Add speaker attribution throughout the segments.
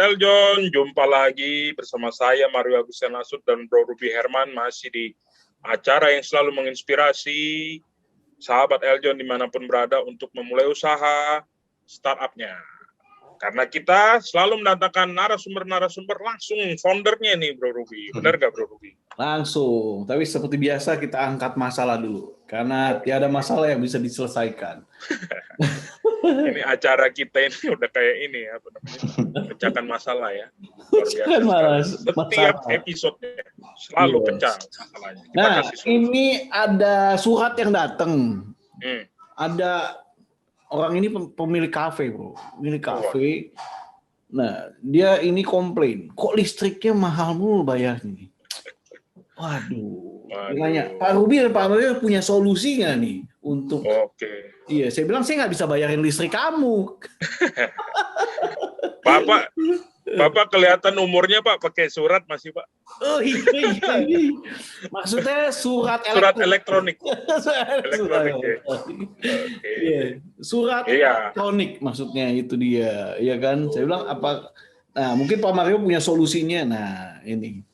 Speaker 1: Eljon, jumpa lagi bersama saya Mario Agustian Asud dan Bro Ruby Herman masih di acara yang selalu menginspirasi sahabat Eljon dimanapun berada untuk memulai usaha startupnya. Karena kita selalu mendatangkan narasumber-narasumber langsung foundernya nih Bro Ruby. Benar nggak Bro Ruby?
Speaker 2: Langsung, tapi seperti biasa kita angkat masalah dulu. Karena tiada masalah yang bisa diselesaikan.
Speaker 1: Ini acara kita ini udah kayak ini apa namanya? Pecahkan masalah ya. Luar biasa sekali. Setiap episodenya selalu pecah masalahnya.
Speaker 2: Nah, ini ada surat yang datang. Ada orang ini pemilik kafe, Bro. Pemilik kafe. Nah, dia ini komplain, kok listriknya mahal mulu bayarnya. Waduh. Nanya, Pak Ruby dan Pak Mario punya solusi nggak nih untuk?
Speaker 1: Oke.
Speaker 2: Iya, saya bilang saya nggak bisa bayarin listrik kamu.
Speaker 1: Bapak kelihatan umurnya Pak pakai surat masih Pak.
Speaker 2: Oh iya. Maksudnya surat
Speaker 1: elektronik.
Speaker 2: Surat elektronik maksudnya itu dia, ya kan? Saya bilang apa? Nah, mungkin Pak Mario punya solusinya. Nah, ini.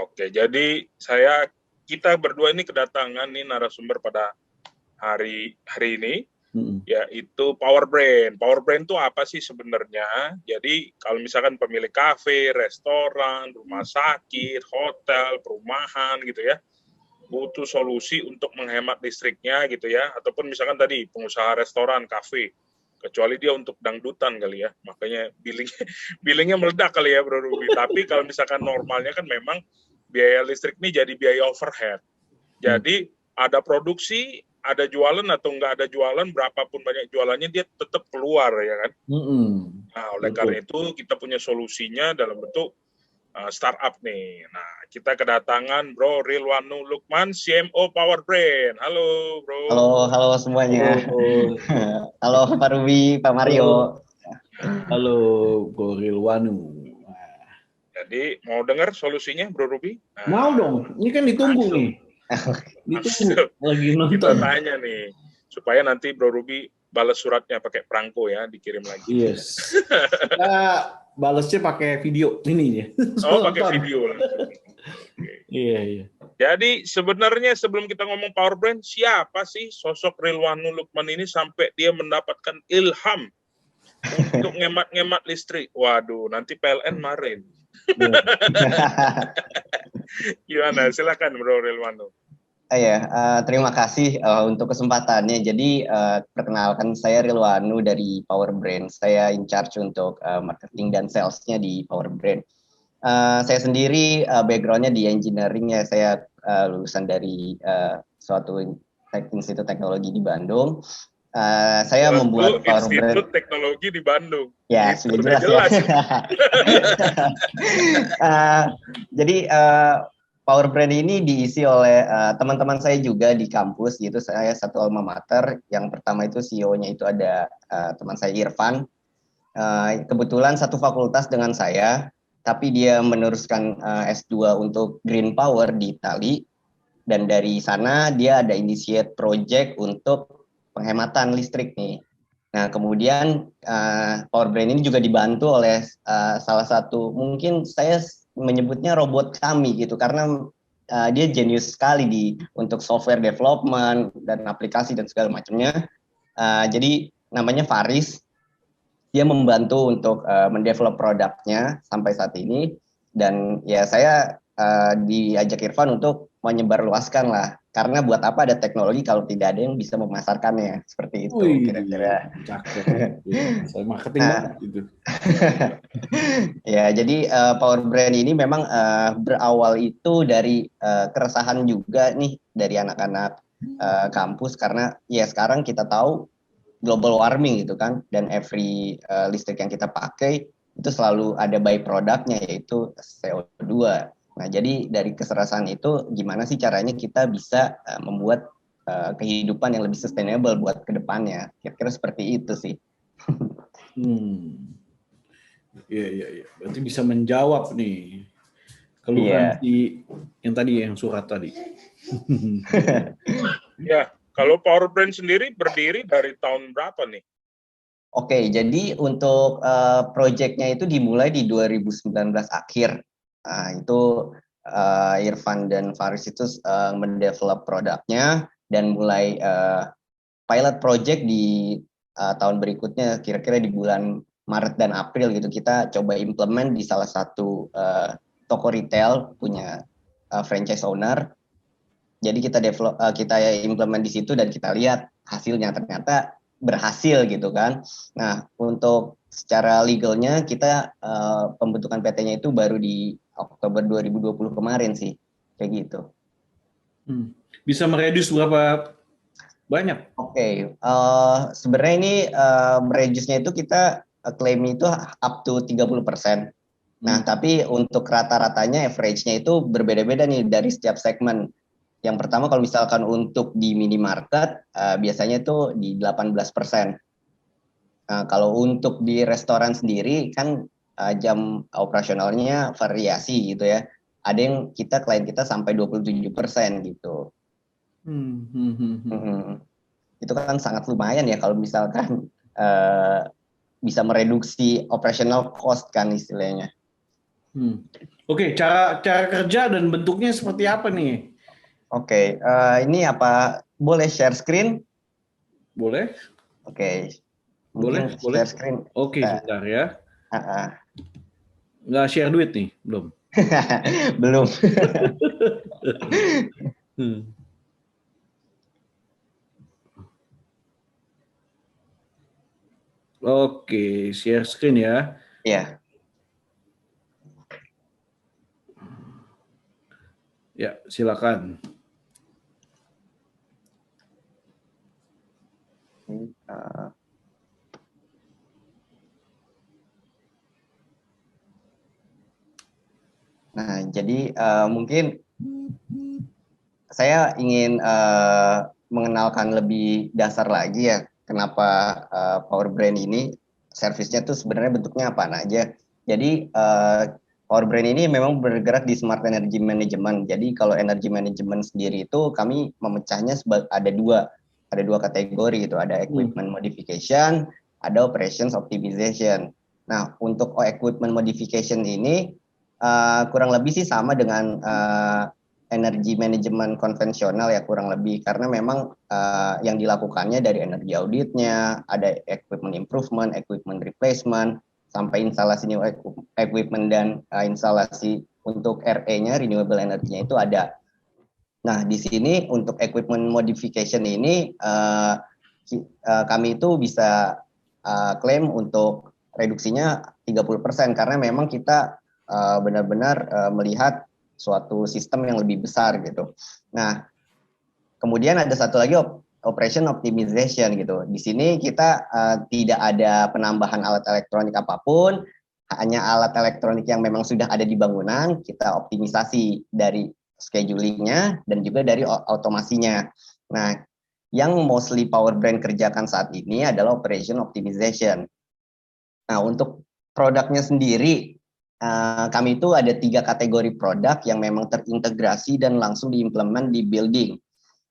Speaker 1: Oke, jadi kita berdua ini kedatangan nih narasumber pada hari ini, yaitu Power Brain. Power Brain itu apa sih sebenarnya? Jadi kalau misalkan pemilik kafe, restoran, rumah sakit, hotel, perumahan gitu ya, butuh solusi untuk menghemat listriknya gitu ya, ataupun misalkan tadi pengusaha restoran, kafe, kecuali dia untuk dangdutan kali ya, makanya billingnya meledak kali ya Bro Ruby. Tapi kalau misalkan normalnya kan memang biaya listrik ini jadi biaya overhead. Jadi ada produksi, ada jualan atau nggak ada jualan, berapapun banyak jualannya dia tetap keluar ya kan. Nah oleh karena itu kita punya solusinya dalam bentuk startup nih. Nah kita kedatangan Bro Rilwanu Lukman, CMO Power Brain. Halo Bro.
Speaker 3: Halo semuanya. Halo Pak Ruby, Pak Mario.
Speaker 2: Halo Bro Rilwanu.
Speaker 1: Jadi mau dengar solusinya Bro Ruby?
Speaker 2: Mau dong, ini kan ditunggu nih. Ditunggu lagi nonton.
Speaker 1: Kita tanya nih, supaya nanti Bro Ruby balas suratnya pakai perangko ya, dikirim lagi.
Speaker 3: Yes.
Speaker 2: Kita balasnya pakai video ini ya.
Speaker 1: Oh, pakai video langsung.
Speaker 2: Iya.
Speaker 1: Jadi sebenarnya sebelum kita ngomong Power Brain, siapa sih sosok Rilwanu Lukman ini sampai dia mendapatkan ilham untuk ngemat listrik? Waduh, nanti PLN marin. Gimana? Silakan Bro Rilwanu.
Speaker 3: Terima kasih untuk kesempatannya. Jadi perkenalkan saya Rilwanu dari Power Brain. Saya in charge untuk marketing dan sales-nya di Power Brain. Saya sendiri background-nya di engineering ya. Saya lulusan dari suatu institut teknologi di Bandung. Saya membuat Power Brain.
Speaker 1: Institut Teknologi di Bandung.
Speaker 3: Ya, sudah jelas. Jadi Power Brain ini diisi oleh teman-teman saya juga di kampus, gitu. Saya satu alma mater. Yang pertama itu CEO-nya itu ada teman saya Irfan. Kebetulan satu fakultas dengan saya, tapi dia meneruskan S2 untuk Green Power di Itali. Dan dari sana dia ada initiate project untuk penghematan listrik nih. Nah, kemudian Power Brain ini juga dibantu oleh salah satu, mungkin saya menyebutnya robot kami gitu, karena dia jenius sekali untuk software development dan aplikasi dan segala macamnya. Jadi namanya Faris. Dia membantu untuk mendevelop produknya sampai saat ini, dan ya saya diajak Irfan untuk menyebarluaskan lah, karena buat apa ada teknologi kalau tidak ada yang bisa memasarkannya, seperti itu kira-kira.
Speaker 2: Saya marketing banget gitu.
Speaker 3: Ya, jadi Power Brain ini memang berawal itu dari keresahan juga nih dari anak-anak kampus, karena ya sekarang kita tahu global warming gitu kan, dan every listrik yang kita pakai itu selalu ada byproduct-nya, yaitu CO2. Nah, jadi dari keresahan itu gimana sih caranya kita bisa membuat kehidupan yang lebih sustainable buat kedepannya. Kira-kira seperti itu sih.
Speaker 2: Iya. Berarti bisa menjawab nih keluhan yang tadi, yang surat tadi.
Speaker 1: Ya, kalau Power Brain sendiri berdiri dari tahun berapa nih?
Speaker 3: Oke, jadi untuk proyeknya itu dimulai di 2019 akhir. Itu Irfan dan Faris itu mendevelop produknya dan mulai pilot project di tahun berikutnya, kira-kira di bulan Maret dan April gitu, kita coba implement di salah satu toko retail punya franchise owner. Jadi kita implement di situ dan kita lihat hasilnya ternyata berhasil gitu kan. Nah, untuk secara legalnya kita pembentukan PT-nya itu baru di Oktober 2020 kemarin sih, kayak gitu.
Speaker 2: Bisa mereduce berapa banyak?
Speaker 3: Oke, sebenarnya ini mereduce-nya itu kita klaim itu up to 30%. Nah, tapi untuk rata-ratanya average-nya itu berbeda-beda nih dari setiap segmen. Yang pertama kalau misalkan untuk di minimarket biasanya itu di 18%. Kalau untuk di restoran sendiri kan jam operasionalnya variasi gitu ya. Ada yang klien kita sampai 27% gitu. Itu kan sangat lumayan ya kalau misalkan bisa mereduksi operational cost kan istilahnya.
Speaker 2: Oke, cara kerja dan bentuknya seperti apa nih?
Speaker 3: Oke, ini apa boleh share screen?
Speaker 2: Boleh.
Speaker 3: Oke,
Speaker 2: boleh.
Speaker 3: share screen.
Speaker 2: Oke, sebentar ya. Nggak share duit nih, belum?
Speaker 3: Belum.
Speaker 2: Oke, share screen ya.
Speaker 3: Iya.
Speaker 2: Ya, silakan.
Speaker 3: Nah, jadi mungkin saya ingin mengenalkan lebih dasar lagi ya, kenapa Power Brand ini servisnya tuh sebenarnya bentuknya apa aja. Jadi Power Brand ini memang bergerak di Smart Energy Management. Jadi kalau Energy Management sendiri itu kami memecahnya ada dua kategori gitu. Ada Equipment Modification, ada Operations Optimization. Nah, untuk Equipment Modification ini kurang lebih sih sama dengan energi manajemen konvensional ya kurang lebih, karena memang yang dilakukannya dari energi auditnya, ada equipment improvement, equipment replacement, sampai instalasi new equipment dan instalasi untuk RE-nya, renewable energy-nya itu ada. Nah, di sini untuk equipment modification ini kami itu bisa klaim untuk reduksinya 30% karena memang kita benar-benar melihat suatu sistem yang lebih besar gitu. Nah, kemudian ada satu lagi operation optimization gitu. Di sini kita tidak ada penambahan alat elektronik apapun, hanya alat elektronik yang memang sudah ada di bangunan, kita optimisasi dari schedulingnya dan juga dari otomasinya. Nah, yang mostly Power Brand kerjakan saat ini adalah operation optimization. Nah, untuk produknya sendiri, kami itu ada 3 kategori produk yang memang terintegrasi dan langsung diimplement di building.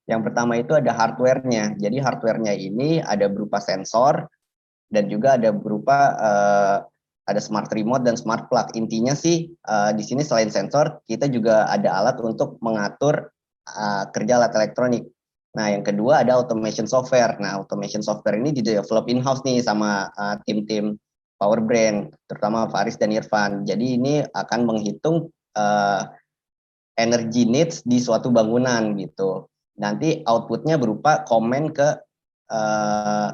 Speaker 3: Yang pertama itu ada hardware-nya. Jadi hardware-nya ini ada berupa sensor dan juga ada berupa ada smart remote dan smart plug. Intinya sih di sini selain sensor, kita juga ada alat untuk mengatur kerja alat elektronik. Nah, yang kedua ada automation software. Nah, automation software ini di-develop in-house nih sama tim-tim Power Brand, terutama Faris dan Irfan. Jadi ini akan menghitung energy needs di suatu bangunan gitu. Nanti outputnya berupa komen ke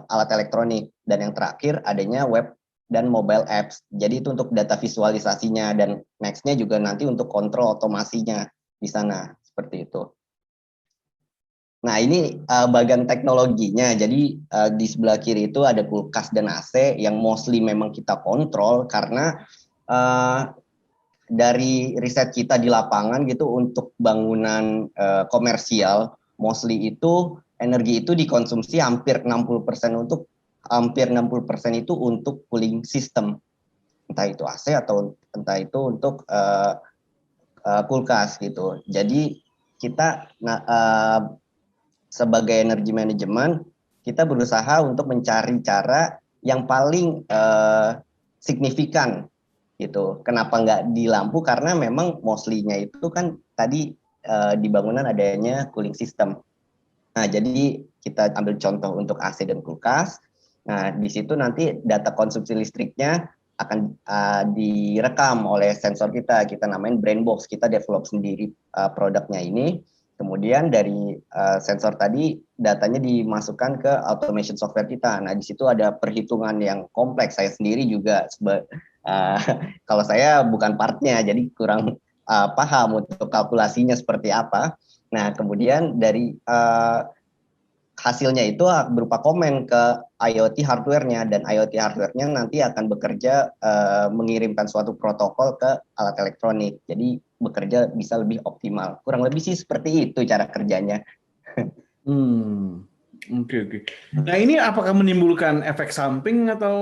Speaker 3: alat elektronik. Dan yang terakhir adanya web dan mobile apps. Jadi itu untuk data visualisasinya dan next-nya juga nanti untuk kontrol otomasinya di sana. Seperti itu. Nah, ini bagian teknologinya. Jadi di sebelah kiri itu ada kulkas dan AC yang mostly memang kita kontrol karena dari riset kita di lapangan gitu untuk bangunan komersial mostly itu energi itu dikonsumsi hampir 60% itu untuk cooling system, entah itu AC atau entah itu untuk kulkas gitu. Jadi kita sebagai energi manajemen kita berusaha untuk mencari cara yang paling signifikan gitu. Kenapa nggak di lampu? Karena memang mostly-nya itu kan tadi di bangunan adanya cooling system. Nah, jadi kita ambil contoh untuk AC dan kulkas. Nah, di situ nanti data konsumsi listriknya akan direkam oleh sensor kita. Kita namain brain box. Kita develop sendiri produknya ini. Kemudian dari sensor tadi datanya dimasukkan ke automation software kita. Nah, di situ ada perhitungan yang kompleks. Saya sendiri juga kalau saya bukan partnya, jadi kurang paham untuk kalkulasinya seperti apa. Nah, kemudian dari hasilnya itu berupa komen ke IoT hardware-nya, dan IoT hardware-nya nanti akan bekerja mengirimkan suatu protokol ke alat elektronik. Jadi bekerja bisa lebih optimal. Kurang lebih sih seperti itu cara kerjanya.
Speaker 2: Oke. Nah, ini apakah menimbulkan efek samping atau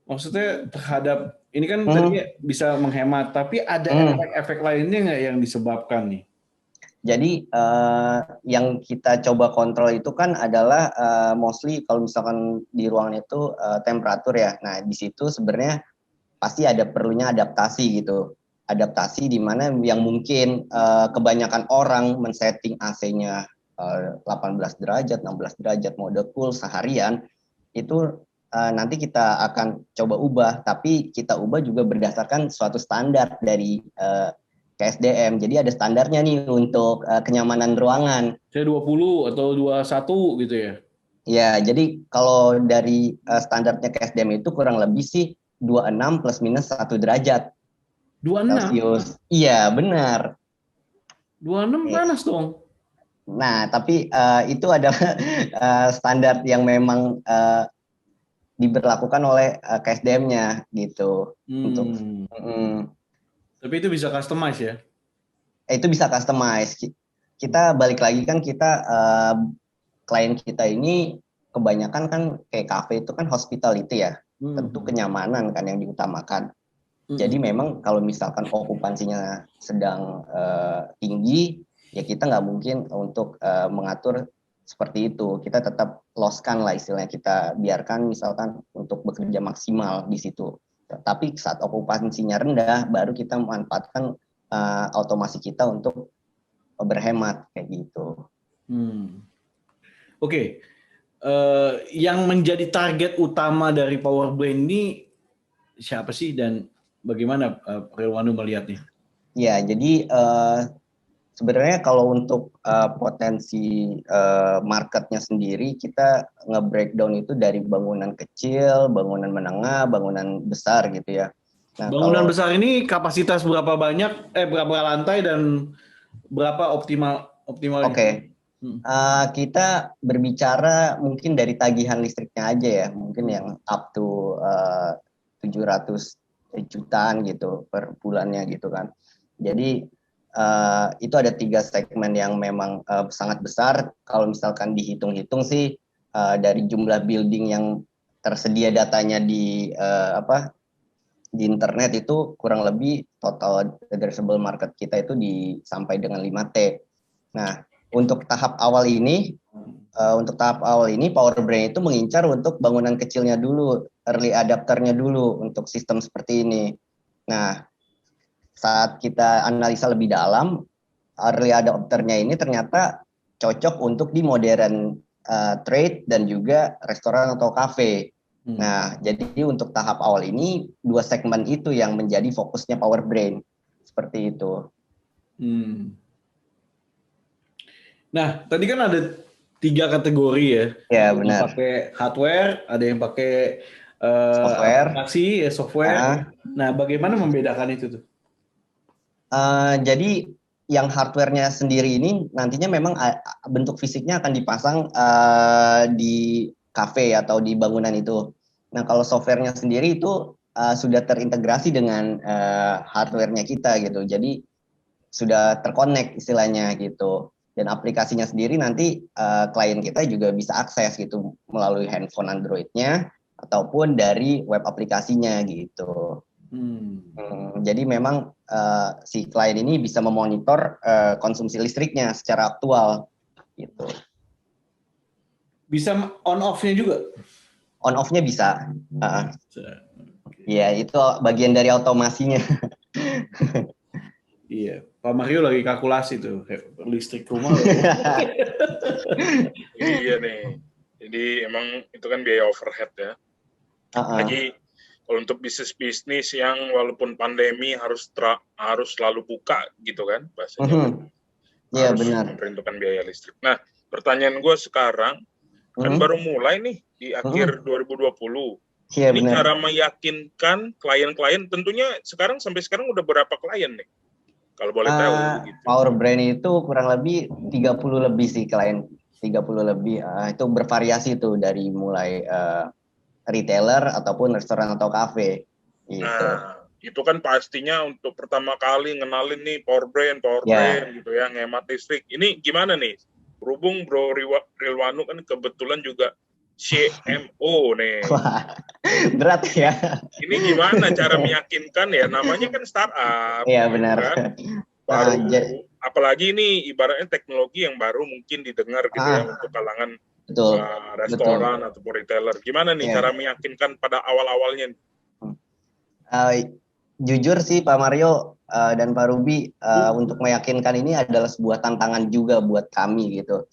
Speaker 2: maksudnya terhadap ini kan tadinya bisa menghemat, tapi ada efek-efek lainnya nggak yang disebabkan nih?
Speaker 3: Jadi yang kita coba kontrol itu kan adalah mostly kalau misalkan di ruangan itu temperatur ya. Nah, di situ sebenarnya pasti ada perlunya adaptasi gitu. Adaptasi di mana yang mungkin kebanyakan orang men-setting AC-nya 18 derajat, 16 derajat mode cool seharian, itu nanti kita akan coba ubah, tapi kita ubah juga berdasarkan suatu standar dari KSDM. Jadi ada standarnya nih untuk kenyamanan ruangan.
Speaker 2: Saya 20 atau 21 gitu ya?
Speaker 3: Ya, jadi kalau dari standarnya KSDM itu kurang lebih sih 26 plus minus 1 derajat
Speaker 2: 26?
Speaker 3: Celcius. Iya, benar.
Speaker 2: 26 panas dong.
Speaker 3: Nah, tapi itu adalah standar yang memang diberlakukan oleh KSDM-nya gitu.
Speaker 2: Tapi itu bisa customize ya?
Speaker 3: Itu bisa customize. Kita balik lagi kan klien kita ini kebanyakan kan kayak cafe itu kan hospitality ya. Tentu kenyamanan kan yang diutamakan. Jadi memang kalau misalkan okupansinya sedang tinggi, ya kita nggak mungkin untuk mengatur seperti itu. Kita tetap loskan lah istilahnya, kita biarkan misalkan untuk bekerja maksimal di situ. Tapi saat okupansinya rendah, baru kita memanfaatkan otomasi kita untuk berhemat kayak gitu.
Speaker 2: Oke. Yang menjadi target utama dari Powerbrain ini siapa sih dan bagaimana Rilwanu melihatnya?
Speaker 3: Ya, jadi sebenarnya kalau untuk potensi marketnya sendiri, kita nge-breakdown itu dari bangunan kecil, bangunan menengah, bangunan besar gitu ya.
Speaker 2: Nah, bangunan besar ini kapasitas berapa banyak, berapa lantai dan berapa optimalnya?
Speaker 3: Oke. Kita berbicara mungkin dari tagihan listriknya aja ya, mungkin yang up to 700 jutaan gitu per bulannya gitu kan. Jadi itu ada 3 segmen yang memang sangat besar. Kalau misalkan dihitung-hitung sih dari jumlah building yang tersedia datanya di di internet itu kurang lebih total addressable market kita itu sampai dengan 5T. Nah, untuk tahap awal ini Powerbrain itu mengincar untuk bangunan kecilnya dulu, early adapternya dulu untuk sistem seperti ini. Nah, saat kita analisa lebih dalam, early adopternya ini ternyata cocok untuk di modern trade dan juga restoran atau kafe. Nah, jadi untuk tahap awal ini 2 segmen itu yang menjadi fokusnya Powerbrain. Seperti itu.
Speaker 2: Nah, tadi kan ada 3 kategori ya.
Speaker 3: Ya, benar.
Speaker 2: Yang pakai hardware, ada yang pakai aplikasi, software. Nah, bagaimana membedakan itu tuh?
Speaker 3: Jadi yang hardware-nya sendiri ini nantinya memang bentuk fisiknya akan dipasang di kafe atau di bangunan itu. Nah, kalau software-nya sendiri itu sudah terintegrasi dengan hardware-nya kita gitu. Jadi sudah terkonek istilahnya gitu. Dan aplikasinya sendiri nanti klien kita juga bisa akses gitu melalui handphone Android-nya ataupun dari web aplikasinya gitu. Jadi memang si klien ini bisa memonitor konsumsi listriknya secara aktual gitu.
Speaker 2: Bisa on off-nya juga?
Speaker 3: on off-nya bisa. Ya, itu bagian dari otomasinya.
Speaker 2: Iya, Pak Mario lagi kalkulasi tuh listrik rumah.
Speaker 1: Iya nih. Jadi emang itu kan biaya overhead ya. Lagi kalau untuk bisnis-bisnis yang walaupun pandemi harus selalu buka gitu kan bahasanya.
Speaker 3: Iya,
Speaker 1: Harus
Speaker 3: benar.
Speaker 1: memperhitungkan biaya listrik. Nah, pertanyaan gue sekarang kan baru mulai nih di akhir 2020.
Speaker 3: Iya,
Speaker 1: Ini
Speaker 3: benar.
Speaker 1: cara meyakinkan klien-klien, tentunya sampai sekarang udah berapa klien nih? Kalau boleh tahu gitu.
Speaker 3: Power Brand itu kurang lebih 30 lebih sih klien. 30 lebih. Itu bervariasi tuh dari mulai retailer ataupun restoran atau kafe gitu.
Speaker 1: Nah, itu kan pastinya untuk pertama kali ngenalin nih power brand gitu ya, ngehemat listrik. Ini gimana nih? Berhubung Bro Rilwanu kan kebetulan juga CMO nih.
Speaker 3: Wah, berat ya.
Speaker 1: Ini gimana cara meyakinkan ya? Namanya kan startup.
Speaker 3: Iya, benar.
Speaker 1: Kan? Baru, apalagi ini ibaratnya teknologi yang baru mungkin didengar gitu ya untuk kalangan restoran ataupun retailer. Gimana nih cara meyakinkan pada awal-awalnya?
Speaker 3: Jujur sih Pak Mario dan Pak Ruby, untuk meyakinkan ini adalah sebuah tantangan juga buat kami gitu.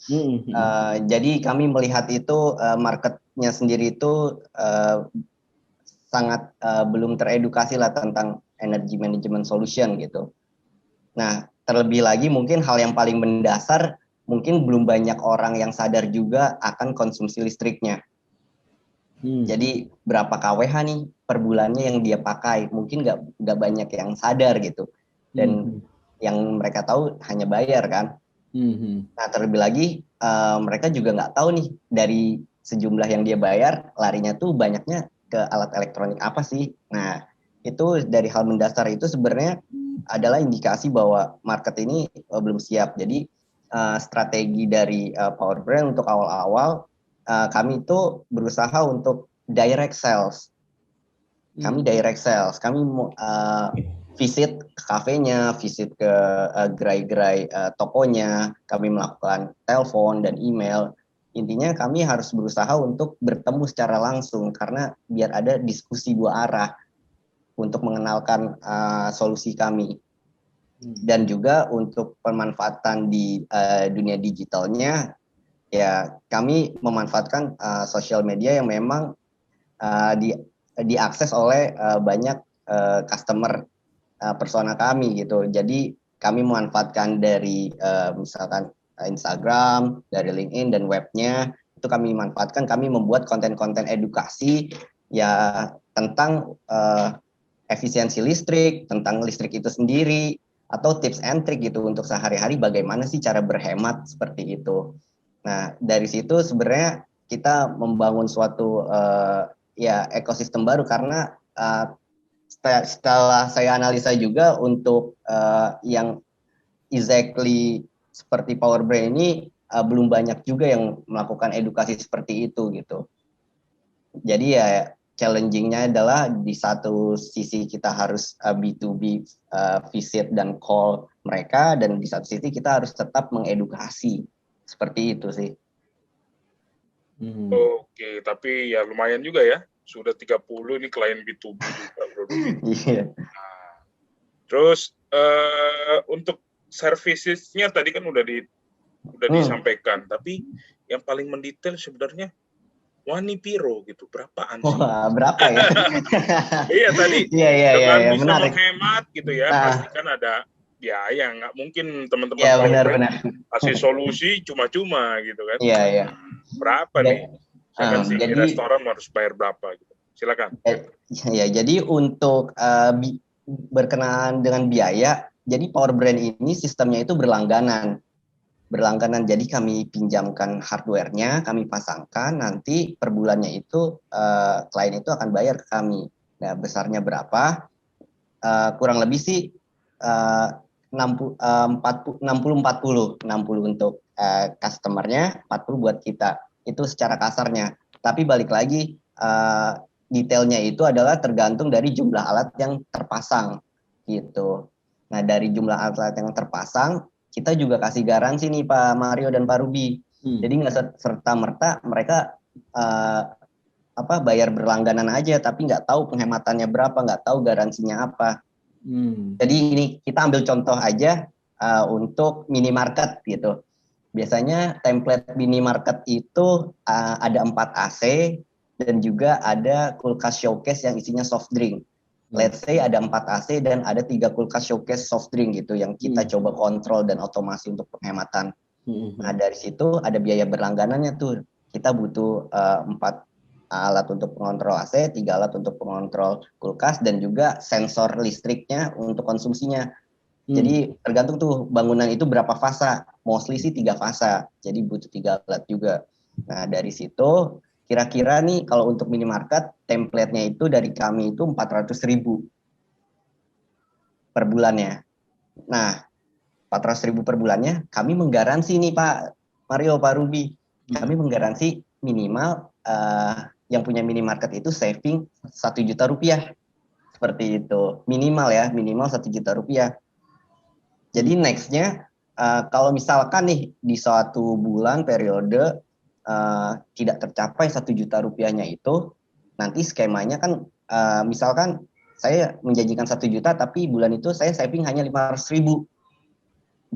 Speaker 3: Jadi kami melihat itu marketnya sendiri itu sangat belum teredukasi lah tentang energy management solution gitu. Nah, terlebih lagi mungkin hal yang paling mendasar, mungkin belum banyak orang yang sadar juga akan konsumsi listriknya. Jadi berapa kWh nih per bulannya yang dia pakai, mungkin nggak banyak yang sadar gitu. Dan yang mereka tahu hanya bayar kan. Nah, terlebih lagi mereka juga nggak tahu nih dari sejumlah yang dia bayar, larinya tuh banyaknya ke alat elektronik apa sih. Nah, itu dari hal mendasar itu sebenarnya adalah indikasi bahwa market ini belum siap. Jadi strategi dari Power Brand untuk awal-awal kami itu berusaha untuk direct sales. Kami direct sales. Kami visit ke kafenya, visit ke gerai-gerai tokonya. Kami melakukan telepon dan email. Intinya kami harus berusaha untuk bertemu secara langsung karena biar ada diskusi dua arah untuk mengenalkan solusi kami. Dan juga untuk pemanfaatan di dunia digitalnya, ya kami memanfaatkan sosial media yang memang diakses oleh banyak customer persona kami gitu. Jadi kami memanfaatkan dari misalkan Instagram, dari LinkedIn dan webnya, itu kami manfaatkan, kami membuat konten-konten edukasi ya tentang efisiensi listrik, tentang listrik itu sendiri, atau tips and trick gitu untuk sehari-hari bagaimana sih cara berhemat seperti itu. Nah, dari situ sebenarnya kita membangun suatu ekosistem baru karena setelah saya analisa juga untuk yang exactly seperti Power Brand ini belum banyak juga yang melakukan edukasi seperti itu gitu. Jadi ya challenging-nya adalah di satu sisi kita harus B2B visit dan call mereka, dan di satu sisi kita harus tetap mengedukasi. Seperti itu sih.
Speaker 1: Oke, tapi ya lumayan juga ya. Sudah 30 ini klien B2B juga, Bro.
Speaker 3: Iya.
Speaker 1: Terus untuk servicesnya tadi kan udah disampaikan, tapi yang paling mendetail sebenarnya Wani Piro gitu, berapaan sih?
Speaker 3: Wah, berapa ya?
Speaker 1: Iya tadi,
Speaker 3: dengan
Speaker 1: bisa
Speaker 3: menarik.
Speaker 1: menghemat gitu ya, pasti kan ada biaya, nggak mungkin teman-teman
Speaker 3: benar.
Speaker 1: kasih solusi cuma-cuma gitu kan.
Speaker 3: Iya.
Speaker 1: Berapa nih? Jadi restoran harus bayar berapa gitu. Silakan.
Speaker 3: Ya, jadi untuk berkenaan dengan biaya, jadi Power Brand ini sistemnya itu berlangganan. Jadi kami pinjamkan hardware-nya, kami pasangkan, nanti per bulannya itu klien itu akan bayar ke kami. Nah, besarnya berapa? Kurang lebih sih 60-40 untuk customer-nya, 40 buat kita. Itu secara kasarnya. Tapi balik lagi, detailnya itu adalah tergantung dari jumlah alat yang terpasang gitu. Nah, dari jumlah alat yang terpasang, kita juga kasih garansi nih Pak Mario dan Pak Ruby. Jadi nggak serta-merta mereka bayar berlangganan aja, tapi nggak tahu penghematannya berapa, nggak tahu garansinya apa. Jadi ini kita ambil contoh aja untuk minimarket gitu. Biasanya template minimarket itu ada 4 AC dan juga ada kulkas showcase yang isinya soft drink. Let's say ada 4 AC dan ada 3 kulkas showcase soft drink gitu yang kita coba kontrol dan otomasi untuk penghematan. Nah dari situ ada biaya berlangganannya tuh. Kita butuh 4 alat untuk pengontrol AC, 3 alat untuk pengontrol kulkas, dan juga sensor listriknya untuk konsumsinya. Jadi tergantung tuh bangunan itu berapa fasa. Mostly sih 3 fasa, jadi butuh 3 alat juga. Nah dari situ kira-kira nih kalau untuk minimarket template-nya itu dari kami itu 400.000 per bulannya. Nah 400.000 per bulannya kami menggaransi nih Pak Mario, Pak Ruby. Kami menggaransi minimal yang punya minimarket itu saving 1 juta rupiah. Seperti itu. Minimal ya, minimal 1 juta rupiah. Jadi nextnya kalau misalkan nih di suatu bulan periode tidak tercapai 1 juta rupiahnya itu, nanti skemanya kan misalkan saya menjanjikan 1 juta tapi bulan itu saya saving hanya 500.000.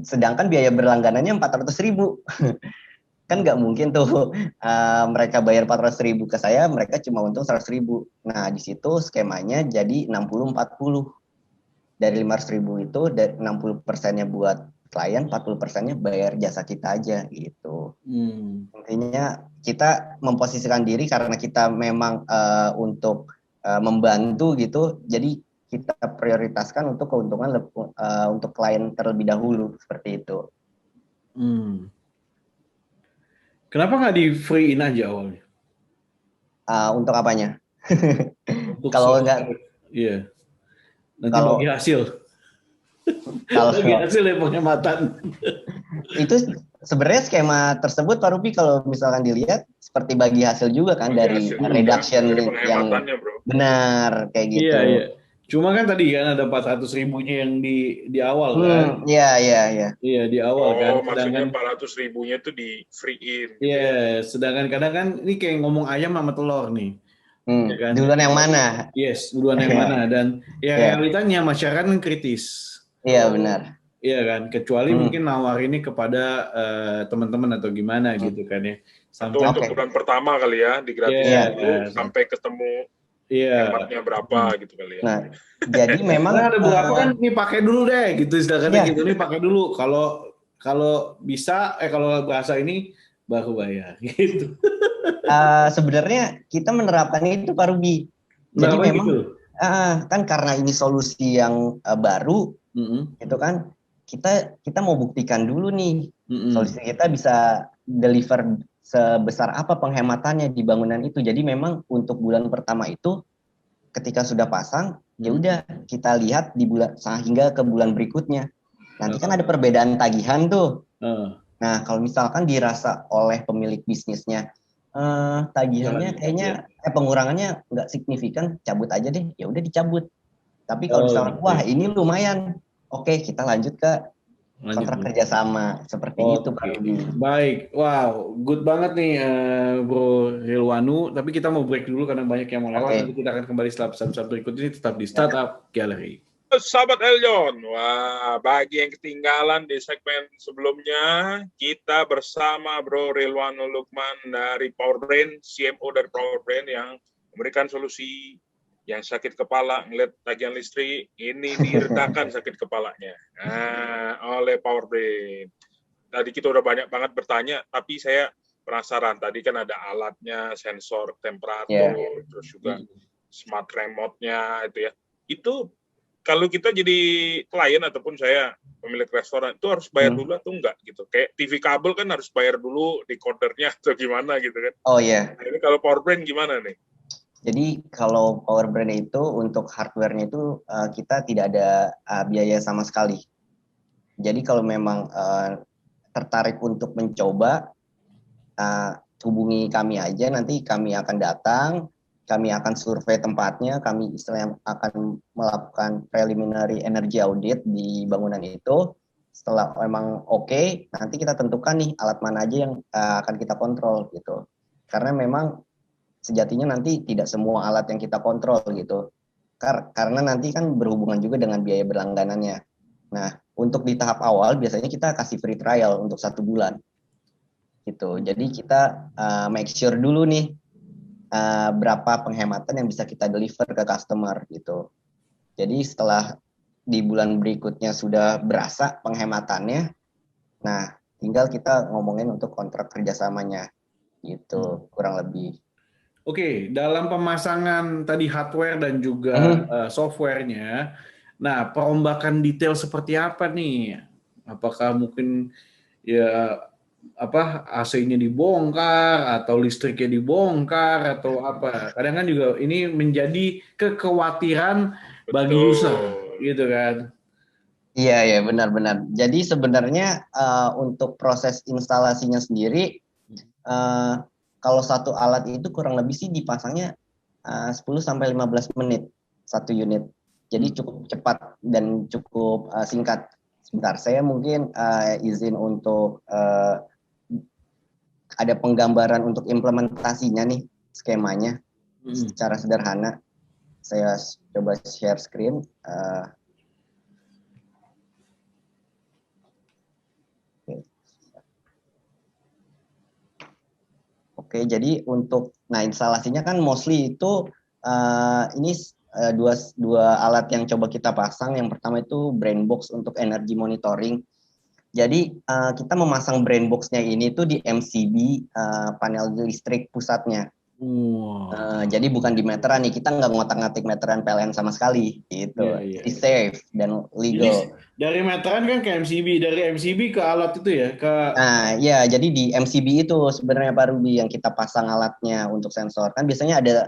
Speaker 3: Sedangkan biaya berlangganannya 400.000. Kan nggak mungkin tuh mereka bayar 400.000 ke saya, mereka cuma untung 100.000. Nah di situ skemanya jadi 60-40. Dari 500.000 itu 60%-nya buat klien, 40%-nya bayar jasa kita aja gitu. Intinya kita memposisikan diri karena kita memang untuk membantu gitu, jadi kita prioritaskan untuk keuntungan untuk klien terlebih dahulu, seperti itu.
Speaker 2: Kenapa nggak di free-in aja awalnya?
Speaker 3: Untuk apanya?
Speaker 2: Kalau nggak, iya. Nanti bagi hasil. Bagi hasil ya penghematan.
Speaker 3: Itu sebenarnya skema tersebut Pak Rupi kalau misalkan dilihat seperti bagi hasil juga kan, dari reduction yang benar kayak gitu.
Speaker 2: Iya. Cuma kan tadi kan ada 400.000-nya yang di awal kan?
Speaker 3: Iya.
Speaker 2: Iya di awal kan.
Speaker 1: Maksudnya 400.000-nya itu di free-in.
Speaker 2: Iya, sedangkan kadang kan ini kayak ngomong ayam sama telur nih.
Speaker 3: Ya kan? Duluan yang mana?
Speaker 2: Yes, duluan yang mana. Dan ya realitanya masyarakat kan kritis.
Speaker 3: Iya benar.
Speaker 2: Iya kan, kecuali mungkin nawar ini kepada teman-teman atau gimana gitu kan ya.
Speaker 1: Sampai untuk bulan pertama kali ya, digratisin dulu sampai ketemu hematnya berapa gitu kali ya.
Speaker 3: Nah, jadi memang
Speaker 2: ada beberapa kan nih pakai dulu deh gitu, istilahnya gitu nih pakai dulu. Kalau bisa kalau bahasa ini baru bayar gitu.
Speaker 3: Sebenarnya kita menerapkan itu Pak Ruby. Jadi memang gitu? Kan karena ini solusi yang baru, itu kan kita mau buktikan dulu nih solusi kita bisa deliver sebesar apa penghematannya di bangunan itu. Jadi memang untuk bulan pertama itu ketika sudah pasang, ya udah kita lihat di bulan hingga ke bulan berikutnya. Nanti kan ada perbedaan tagihan tuh. Nah, kalau misalkan dirasa oleh pemilik bisnisnya tagihannya kayaknya pengurangannya nggak signifikan, cabut aja deh. Ya udah dicabut. Tapi kalau misalkan wah ini lumayan, oke, kita lanjut ke kontrak kerjasama seperti itu Pak Ruby.
Speaker 2: Baik, wow, good banget nih Bro Rilwanu. Tapi kita mau break dulu karena banyak yang mau lewat. Nanti kita akan kembali setelah pesan-pesan berikut ini tetap di Startup Gallery.
Speaker 1: Sahabat Eljon, wah bagi yang ketinggalan di segmen sebelumnya, kita bersama Bro Rilwanu Lukman dari PowerBrain, CMO dari PowerBrain yang memberikan solusi yang sakit kepala ngeliat tagihan listrik ini diredakan sakit kepalanya oleh PowerBrain. Tadi kita udah banyak banget bertanya, tapi saya penasaran. Tadi kan ada alatnya, sensor temperatur, terus juga smart remote-nya itu ya. Itu kalau kita jadi klien ataupun saya pemilik restoran itu harus bayar dulu atau enggak gitu. Kayak TV kabel kan harus bayar dulu decodernya atau gimana gitu kan.
Speaker 3: Oh iya.
Speaker 1: Nah, ini kalau PowerBrain gimana nih?
Speaker 3: Jadi kalau PowerBrain itu untuk hardware-nya itu kita tidak ada biaya sama sekali. Jadi kalau memang tertarik untuk mencoba, hubungi kami aja, nanti kami akan datang, kami akan survei tempatnya, kami istilahnya akan melakukan preliminary energy audit di bangunan itu. Setelah memang oke, nanti kita tentukan nih alat mana aja yang akan kita kontrol gitu. Karena memang sejatinya nanti tidak semua alat yang kita kontrol gitu. Karena nanti kan berhubungan juga dengan biaya berlangganannya. Nah, untuk di tahap awal biasanya kita kasih free trial untuk 1 bulan. Gitu. Jadi kita make sure dulu nih berapa penghematan yang bisa kita deliver ke customer gitu. Jadi setelah di bulan berikutnya sudah berasa penghematannya, nah tinggal kita ngomongin untuk kontrak kerjasamanya gitu, kurang lebih.
Speaker 2: Oke, dalam pemasangan tadi hardware dan juga softwarenya, nah perombakan detail seperti apa nih? Apakah mungkin ya apa AC-nya dibongkar atau listriknya dibongkar atau apa? Kadang kan juga ini menjadi kekhawatiran bagi user, gitu kan?
Speaker 3: Iya ya benar-benar. Jadi sebenarnya untuk proses instalasinya sendiri, kalau satu alat itu kurang lebih sih dipasangnya 10-15 menit satu unit. Jadi cukup cepat dan cukup singkat. Sebentar, saya mungkin izin untuk ada penggambaran untuk implementasinya nih, skemanya secara sederhana. Saya coba share screen. Oke, jadi untuk instalasinya kan mostly itu ini dua alat yang coba kita pasang. Yang pertama itu BrainBox untuk energy monitoring. Jadi kita memasang BrainBox-nya ini tuh di MCB panel listrik pusatnya. Jadi bukan di meteran nih, kita nggak ngotak-ngatik meteran PLN sama sekali gitu. Jadi safe dan legal.
Speaker 2: Jadi, dari meteran kan ke MCB, dari MCB ke alat itu ya, ke.
Speaker 3: Nah, ya jadi di MCB itu sebenarnya Pak Ruby yang kita pasang alatnya untuk sensor. Kan biasanya ada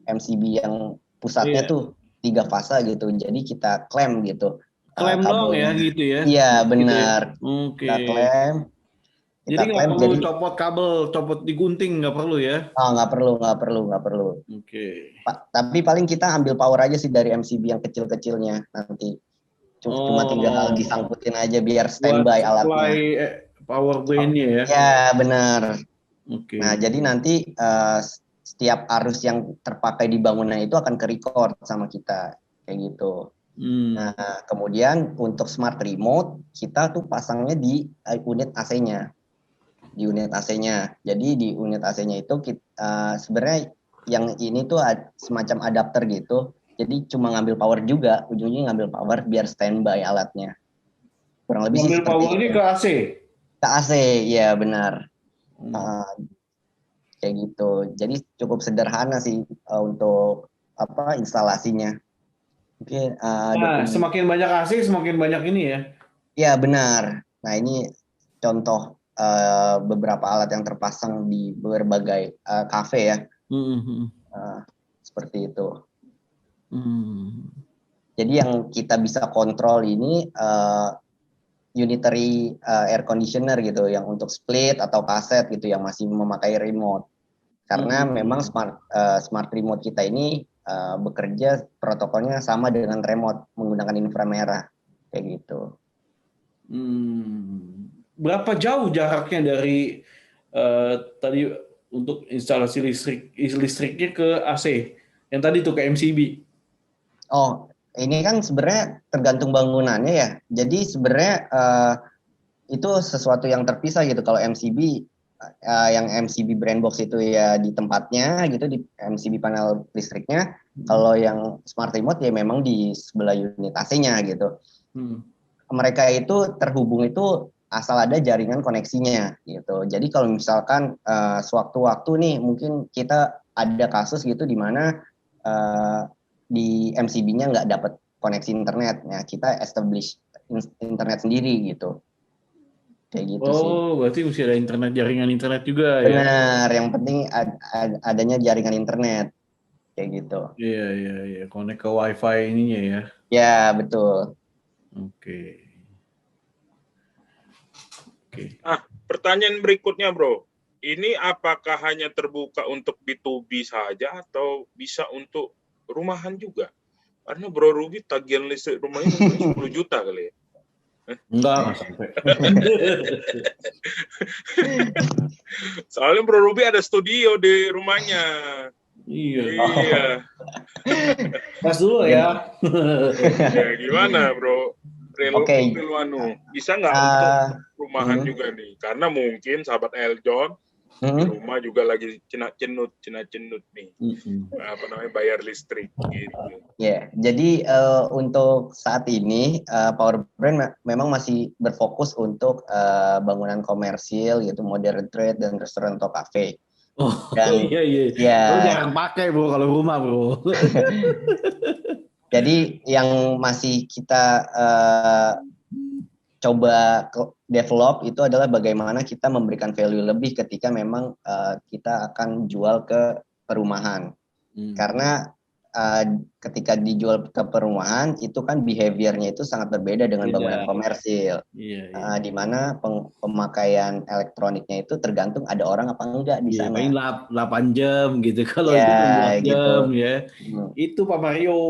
Speaker 3: MCB yang pusatnya tuh 3 fase gitu. Jadi kita klem gitu.
Speaker 2: Klaim dong ya gitu ya.
Speaker 3: Iya, benar.
Speaker 2: Gitu ya. Oke.
Speaker 3: Kita klem.
Speaker 2: Jadi nggak perlu copot kabel, copot digunting nggak perlu ya?
Speaker 3: Nggak perlu.
Speaker 2: Oke.
Speaker 3: Tapi paling kita ambil power aja sih dari MCB yang kecil-kecilnya nanti. Cuma tinggal disangkutin aja biar standby alatnya.
Speaker 2: Power brain-nya ya.
Speaker 3: Ya, benar.
Speaker 2: Oke.
Speaker 3: Nah, jadi nanti setiap arus yang terpakai di bangunan itu akan ke-record sama kita kayak gitu. Nah, kemudian untuk smart remote kita tuh pasangnya di unit AC-nya. Di unit AC-nya. Jadi di unit AC-nya itu kita, sebenarnya yang ini tuh semacam adapter gitu. Jadi cuma ngambil power juga, ujungnya ngambil power biar standby alatnya. Kurang lebih
Speaker 2: ngambil
Speaker 3: sih seperti
Speaker 2: power ini ke AC.
Speaker 3: Ke AC, ya benar. Kayak gitu. Jadi cukup sederhana sih untuk instalasinya. Mungkin
Speaker 2: semakin banyak AC semakin banyak ini ya.
Speaker 3: Ya benar. Nah ini contoh beberapa alat yang terpasang di berbagai kafe ya. Seperti itu. Jadi yang kita bisa kontrol ini unitary air conditioner gitu, yang untuk split atau kaset gitu yang masih memakai remote. Karena memang smart remote kita ini bekerja protokolnya sama dengan remote menggunakan inframerah kayak gitu.
Speaker 2: Berapa jauh jaraknya dari tadi untuk instalasi listriknya ke AC? Yang tadi tuh ke MCB.
Speaker 3: Oh, ini kan sebenarnya tergantung bangunannya ya. Jadi sebenarnya itu sesuatu yang terpisah gitu. Kalau MCB yang MCB BrainBox itu ya di tempatnya gitu, di MCB panel listriknya. Kalau yang smart remote ya memang di sebelah unit AC-nya gitu. Mereka itu terhubung itu asal ada jaringan koneksinya gitu. Jadi kalau misalkan sewaktu-waktu nih mungkin kita ada kasus gitu di mana di MCB-nya nggak dapat koneksi internet, nah kita establish internet sendiri gitu. Kayak gitu sih.
Speaker 2: Berarti mesti ada jaringan internet juga.
Speaker 3: Benar, yang penting adanya jaringan internet kayak gitu.
Speaker 2: Iya, connect ke WiFi ininya ya.
Speaker 3: Ya, betul.
Speaker 2: Oke.
Speaker 1: Pertanyaan berikutnya, Bro. Ini apakah hanya terbuka untuk B2B saja atau bisa untuk rumahan juga? Karena Bro Ruby tagihan listrik rumahnya 10 juta kali ya.
Speaker 2: Enggak sampai.
Speaker 1: Soalnya Bro Ruby ada studio di rumahnya.
Speaker 2: Iya.
Speaker 1: Iya.
Speaker 2: Tes dulu ya.
Speaker 1: Ya gimana Bro?
Speaker 3: Oke.
Speaker 1: Bisa nggak untuk rumahan juga nih? Karena mungkin sahabat Eljon di rumah juga lagi cenut nih. Apa namanya, bayar listrik gitu.
Speaker 3: Ya, jadi untuk saat ini Power Brand memang masih berfokus untuk bangunan komersil gitu, modern trade dan restoran atau cafe.
Speaker 2: Oh
Speaker 3: Dan,
Speaker 2: iya.
Speaker 3: Ya,
Speaker 2: Lu jarang pakai bro kalau rumah bro.
Speaker 3: Jadi yang masih kita coba develop itu adalah bagaimana kita memberikan value lebih ketika memang kita akan jual ke perumahan. Karena ketika dijual ke perumahan itu kan behaviornya itu sangat berbeda dengan bangunan komersil. Di mana pemakaian elektroniknya itu tergantung ada orang apa enggak di sana.
Speaker 2: Paling 8 jam gitu, kalau itu 12 jam ya. Itu Pak Mario,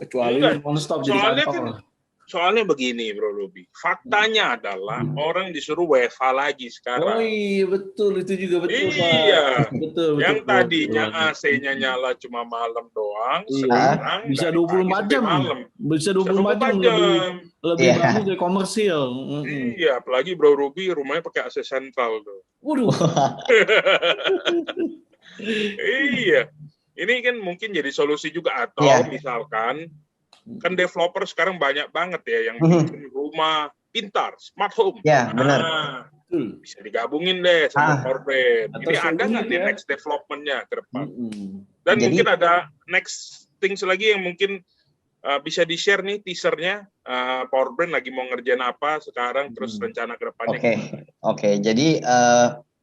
Speaker 2: kecuali non-stop jadi kantor.
Speaker 1: Soalnya begini Bro Ruby, faktanya adalah orang disuruh WFH lagi sekarang.
Speaker 2: Oh iya betul, itu juga betul Pak.
Speaker 1: Iya,
Speaker 2: betul.
Speaker 1: Yang tadinya AC-nya nyala cuma malam doang,
Speaker 2: sekarang bisa 24 jam.
Speaker 1: Malam.
Speaker 2: Bisa 24 jam. Lebih bagus dari komersil.
Speaker 1: Iya, apalagi Bro Ruby rumahnya pakai AC sentral tuh.
Speaker 2: Waduh.
Speaker 1: Iya, ini kan mungkin jadi solusi juga, atau misalkan kan developer sekarang banyak banget ya yang bikin rumah pintar, smart home.
Speaker 3: Ya, benar.
Speaker 1: Bisa digabungin deh sama Power Brand. Ini ada nggak nih next development-nya ke depan? Dan mungkin ada next things lagi yang mungkin bisa di-share nih teasernya. Power Brand lagi mau ngerjain apa sekarang, terus rencana ke depannya.
Speaker 3: Oke. Jadi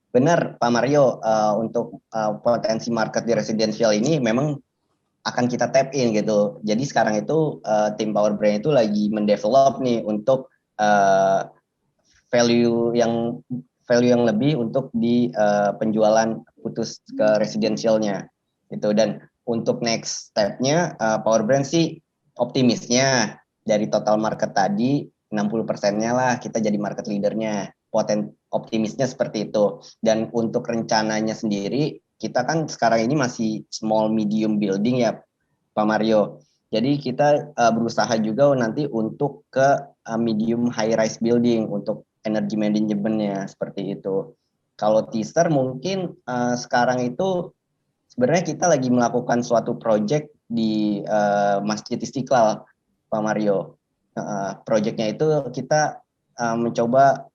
Speaker 3: benar Pak Mario, untuk potensi market di residential ini memang akan kita tap in gitu. Jadi sekarang itu tim Power Brand itu lagi mendevelop nih untuk value yang lebih untuk di penjualan putus ke residentialnya gitu. Dan untuk next step-nya Power Brand sih optimisnya dari total market tadi 60%-nya lah kita jadi market leader-nya. Optimisnya seperti itu. Dan untuk rencananya sendiri kita kan sekarang ini masih small medium building ya Pak Mario. Jadi kita berusaha juga nanti untuk ke medium high rise building untuk energy management-nya seperti itu. Kalau teaser mungkin sekarang itu sebenarnya kita lagi melakukan suatu project di Masjid Istiqlal Pak Mario. Projectnya itu kita mencoba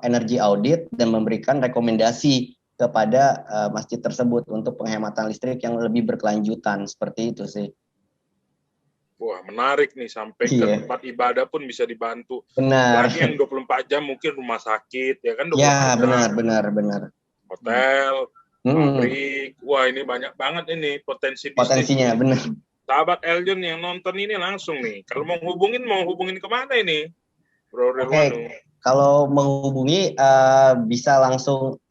Speaker 3: energy audit dan memberikan rekomendasi kepada masjid tersebut untuk penghematan listrik yang lebih berkelanjutan, seperti itu sih.
Speaker 1: Wah, menarik nih, sampai ke tempat ibadah pun bisa dibantu.
Speaker 3: Benar.
Speaker 1: Lagi yang 24 jam mungkin rumah sakit, ya kan? 24
Speaker 3: jam. Benar.
Speaker 1: Hotel, pabrik. Wah, ini banyak banget ini
Speaker 3: potensinya, benar.
Speaker 1: Sahabat Eljon yang nonton ini langsung nih, kalau mau hubungin kemana ini, Bro Rilwanu?
Speaker 3: Kalau menghubungi bisa langsung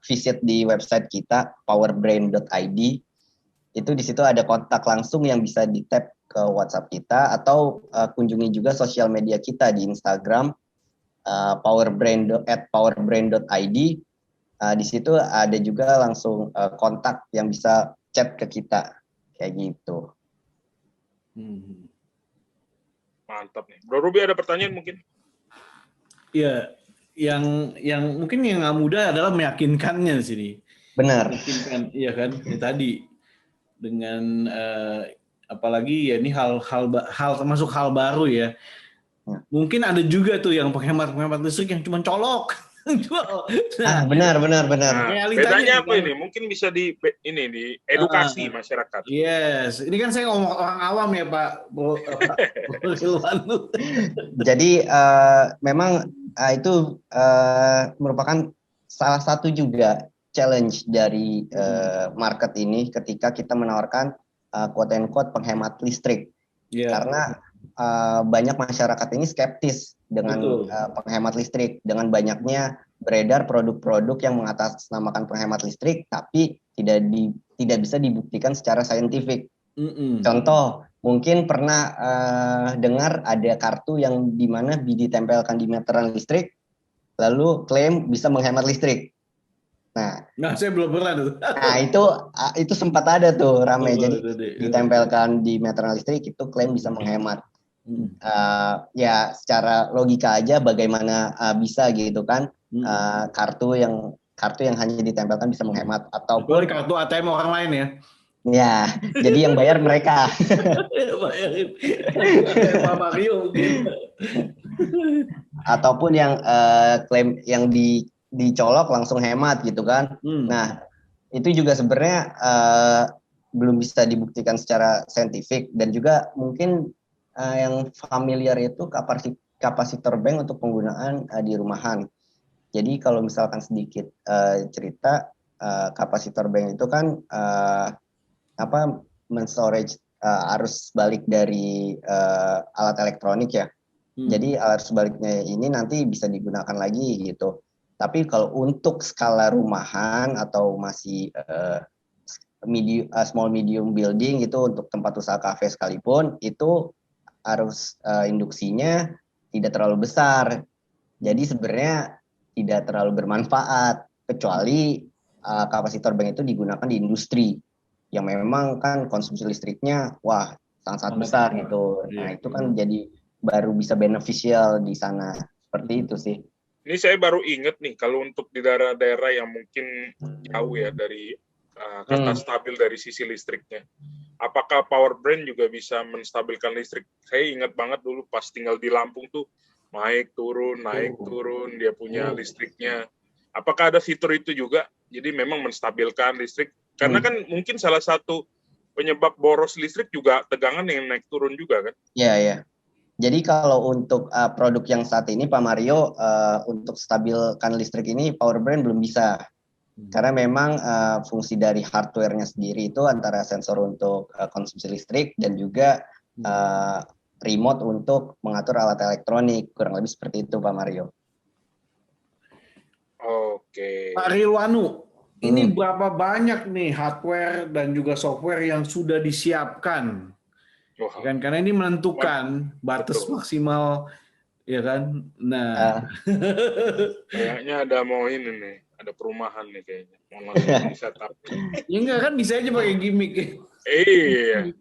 Speaker 3: visit di website kita powerbrain.id. Itu di situ ada kontak langsung yang bisa di-tap ke WhatsApp kita, atau kunjungi juga sosial media kita di Instagram powerbrain.id. Di situ ada juga langsung kontak yang bisa chat ke kita kayak gitu.
Speaker 1: Mantap nih. Bro Ruby ada pertanyaan mungkin?
Speaker 2: Ya, yang mungkin yang nggak mudah adalah meyakinkannya di sini.
Speaker 3: Benar.
Speaker 2: Meyakinkan, iya kan? Ya, tadi dengan apalagi ya ini hal termasuk hal baru ya. Mungkin ada juga tuh yang penghemat listrik yang cuma colok.
Speaker 3: Benar.
Speaker 1: Bedanya apa ini? Mungkin bisa di edukasi masyarakat.
Speaker 2: Yes, ini kan saya ngomong orang awam ya Pak.
Speaker 3: Jadi memang itu merupakan salah satu juga challenge dari market ini ketika kita menawarkan quote and quote penghemat listrik. Karena banyak masyarakat ini skeptis dengan penghemat listrik, dengan banyaknya beredar produk-produk yang mengatasnamakan penghemat listrik tapi tidak bisa dibuktikan secara saintifik. Contoh mungkin pernah dengar ada kartu yang dimana ditempelkan di meteran listrik, lalu klaim bisa menghemat listrik.
Speaker 2: Nah, saya belum pernah tuh.
Speaker 3: Nah, itu sempat ada tuh ramai. Jadi ditempelkan di meteran listrik itu klaim bisa menghemat. Ya secara logika aja bagaimana bisa gitu kan, kartu yang hanya ditempelkan bisa menghemat, ataupun
Speaker 2: kartu ATM orang lain ya.
Speaker 3: Ya, jadi yang bayar mereka.
Speaker 2: Bayarin Pak Mario gitu.
Speaker 3: Ataupun yang klaim yang dicolok langsung hemat gitu kan. Nah, itu juga sebenarnya belum bisa dibuktikan secara saintifik, dan juga mungkin yang familiar itu kapasitor bank untuk penggunaan di rumahan. Jadi kalau misalkan sedikit cerita, kapasitor bank itu kan men-storage arus balik dari alat elektronik ya. Jadi arus baliknya ini nanti bisa digunakan lagi gitu. Tapi kalau untuk skala rumahan atau masih small medium building gitu, untuk tempat usaha kafe sekalipun, itu arus induksinya tidak terlalu besar. Jadi sebenarnya tidak terlalu bermanfaat, kecuali kapasitor bank itu digunakan di industri yang memang kan konsumsi listriknya sangat besar gitu. Nah, itu kan jadi baru bisa beneficial di sana. Seperti itu sih.
Speaker 1: Ini saya baru ingat nih, kalau untuk di daerah-daerah yang mungkin jauh ya dari kata stabil dari sisi listriknya, apakah power brand juga bisa menstabilkan listrik? Saya ingat banget dulu pas tinggal di Lampung tuh, naik turun dia punya listriknya. Apakah ada fitur itu juga? Jadi memang menstabilkan listrik, karena kan mungkin salah satu penyebab boros listrik juga tegangan yang naik turun juga kan?
Speaker 3: Iya. Jadi kalau untuk produk yang saat ini Pak Mario, untuk stabilkan listrik ini power brand belum bisa. Karena memang fungsi dari hardware-nya sendiri itu antara sensor untuk konsumsi listrik dan juga remote untuk mengatur alat elektronik. Kurang lebih seperti itu Pak Mario.
Speaker 1: Oke.
Speaker 2: Pak Rilwanu, ini berapa banyak nih hardware dan juga software yang sudah disiapkan? Kan karena ini menentukan batas maksimal, ya kan? Nah,
Speaker 1: kayaknya ada mau ini nih, ada perumahan nih kayaknya. Mau langsung di setup.
Speaker 2: Ya enggak kan, bisa aja pakai gimmick.
Speaker 1: Iya.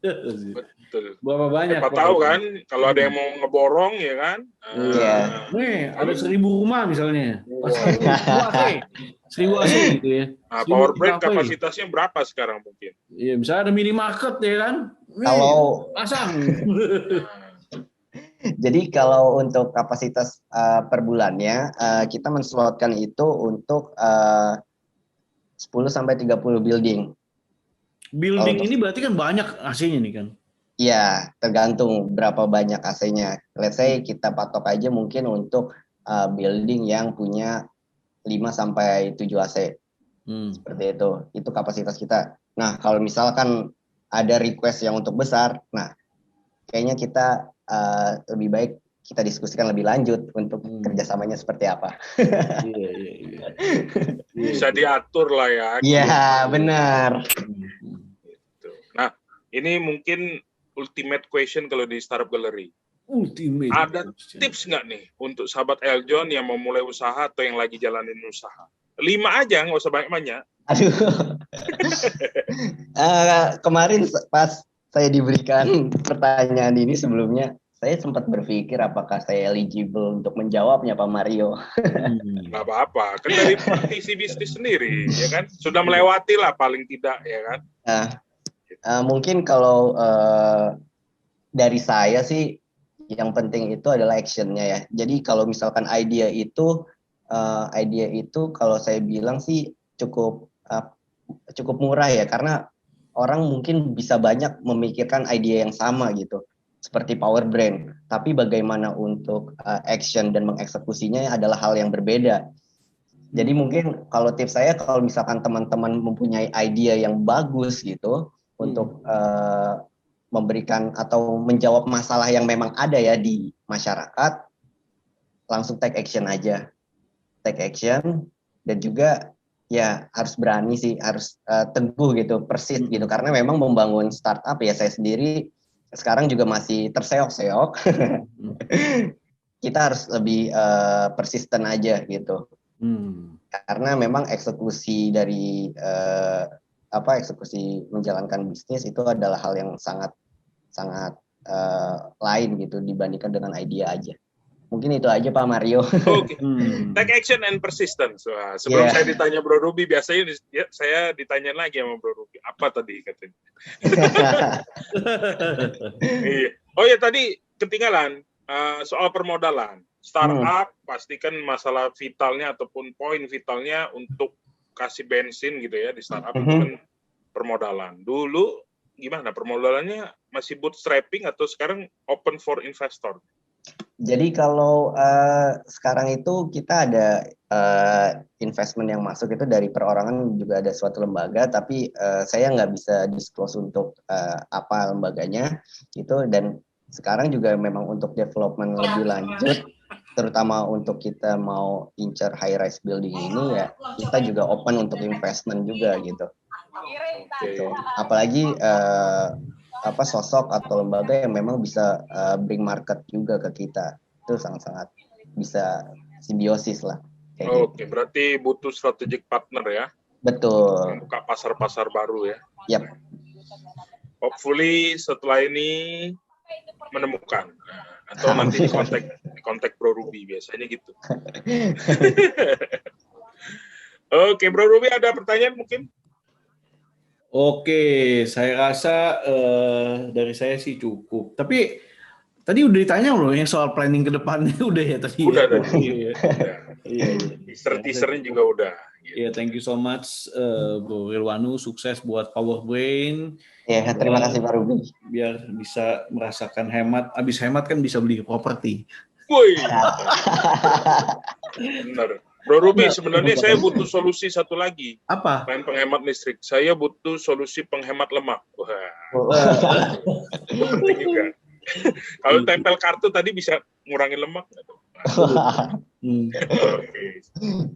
Speaker 1: Betul.
Speaker 2: Berapa banyak?
Speaker 1: Siapa tahu kan, kalau ada yang mau ngeborong ya kan.
Speaker 2: Nih, ada 1000 rumah misalnya.
Speaker 1: Wow.
Speaker 2: 1000 AC gitu ya.
Speaker 1: Nah, power brand kapasitasnya berapa sekarang mungkin?
Speaker 2: Iya, misalnya ada minimarket ya kan.
Speaker 3: Kalau
Speaker 2: pasang.
Speaker 3: Jadi kalau untuk kapasitas per bulannya, kita menslotkan itu untuk 10 sampai 30 building.
Speaker 2: Building ini berarti kan banyak AC-nya nih kan?
Speaker 3: Iya, tergantung berapa banyak AC-nya. Let's say kita patok aja mungkin untuk building yang punya 5 sampai 7 AC. Seperti itu. Itu kapasitas kita. Nah, kalau misalkan ada request yang untuk besar, nah kayaknya kita lebih baik kita diskusikan lebih lanjut untuk kerjasamanya seperti apa.
Speaker 2: Iya.
Speaker 1: Bisa diatur lah ya.
Speaker 3: Iya, benar.
Speaker 1: Nah, ini mungkin ultimate question kalau di Startup Gallery.
Speaker 2: Ultimate.
Speaker 1: Ada tips nggak nih untuk sahabat Eljon yang mau mulai usaha atau yang lagi jalanin usaha? 5 aja, nggak usah banyak-banyak.
Speaker 3: Aduh. Kemarin pas saya diberikan pertanyaan ini sebelumnya, saya sempat berpikir apakah saya eligible untuk menjawabnya Pak Mario.
Speaker 1: Nggak apa-apa, kan dari praktisi bisnis sendiri, ya kan? Sudah melewati lah paling tidak, ya kan?
Speaker 3: Mungkin kalau dari saya sih, yang penting itu adalah action-nya ya. Jadi kalau misalkan idea itu kalau saya bilang sih cukup murah ya, karena orang mungkin bisa banyak memikirkan ide yang sama gitu, seperti power brand, tapi bagaimana untuk action dan mengeksekusinya adalah hal yang berbeda. Jadi mungkin kalau tips saya, kalau misalkan teman-teman mempunyai ide yang bagus gitu untuk memberikan atau menjawab masalah yang memang ada ya di masyarakat, langsung take action aja, dan juga ya harus berani sih, harus teguh gitu, persis gitu, karena memang membangun startup ya, saya sendiri sekarang juga masih terseok-seok. Kita harus lebih persisten aja gitu. Karena memang eksekusi dari eksekusi menjalankan bisnis itu adalah hal yang sangat lain gitu dibandingkan dengan ide aja. Mungkin itu aja Pak Mario.
Speaker 1: Oke. Take action and persistence. Wah, sebelum saya ditanya Bro Ruby, biasanya saya ditanya lagi sama Bro Ruby. Apa tadi katanya? Iya. Oh ya, tadi ketinggalan soal permodalan. Startup pastikan masalah vitalnya ataupun poin vitalnya untuk kasih bensin gitu ya di startup itu kan permodalan. Dulu gimana permodalannya, masih bootstrapping atau sekarang open for investor?
Speaker 3: Jadi kalau sekarang itu kita ada investment yang masuk itu dari perorangan, juga ada suatu lembaga, tapi saya nggak bisa disclose untuk apa lembaganya itu. Dan sekarang juga memang untuk development lebih lanjut, terutama untuk kita mau incer high rise building ini, ya kita juga open untuk investment juga gitu. Gitu. Apalagi sosok atau lembaga yang memang bisa bring market juga ke kita, itu sangat-sangat bisa simbiosis lah.
Speaker 1: Oke, berarti butuh strategic partner ya?
Speaker 3: Betul.
Speaker 1: Buka pasar-pasar baru ya?
Speaker 3: Yap.
Speaker 1: Hopefully setelah ini menemukan, atau nanti di kontak Bro Ruby, biasanya gitu. Oke, Bro Ruby ada pertanyaan mungkin?
Speaker 2: Oke, saya rasa dari saya sih cukup. Tapi tadi udah ditanya loh yang soal planning ke depannya udah ya tadi.
Speaker 1: Udah
Speaker 2: ya?
Speaker 1: tadi.
Speaker 2: Iya.
Speaker 1: Teaser-teasernya juga udah.
Speaker 2: Iya, thank you so much Bro Rilwanu, sukses buat Power Brain.
Speaker 3: Ya, terima kasih Pak Ruby.
Speaker 2: Biar bisa merasakan hemat, abis hemat kan bisa beli properti.
Speaker 1: Woi. Benar. Bro Ruby, sebenarnya saya butuh solusi satu lagi.
Speaker 2: Apa?
Speaker 1: Selain penghemat listrik, saya butuh solusi penghemat lemak. Wah. Itu penting juga. Kalau tempel kartu tadi bisa ngurangin lemak.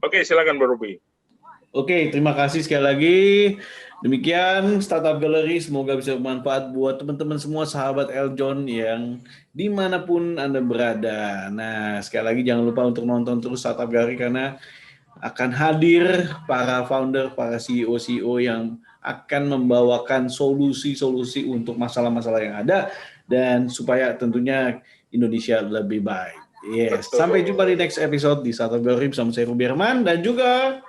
Speaker 1: Oke, silakan Bro Ruby.
Speaker 2: Oke, terima kasih sekali lagi. Demikian Startup Gallery, semoga bisa bermanfaat buat teman-teman semua sahabat Eljon yang dimanapun Anda berada. Nah, sekali lagi jangan lupa untuk nonton terus Startup Gallery karena akan hadir para founder, para CEO yang akan membawakan solusi-solusi untuk masalah-masalah yang ada dan supaya tentunya Indonesia lebih baik. Yes, sampai jumpa di next episode di Startup Gallery bersama saya Ruby Herman dan juga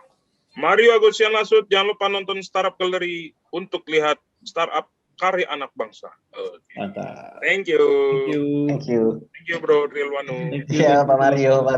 Speaker 1: Mario Agustian Lasut. Jangan lupa nonton Startup Gallery untuk lihat startup karya anak bangsa.
Speaker 2: Mantap.
Speaker 1: Thank you.
Speaker 3: Thank you.
Speaker 1: Thank you Bro Rilwanu.
Speaker 3: Iya Pak Mario.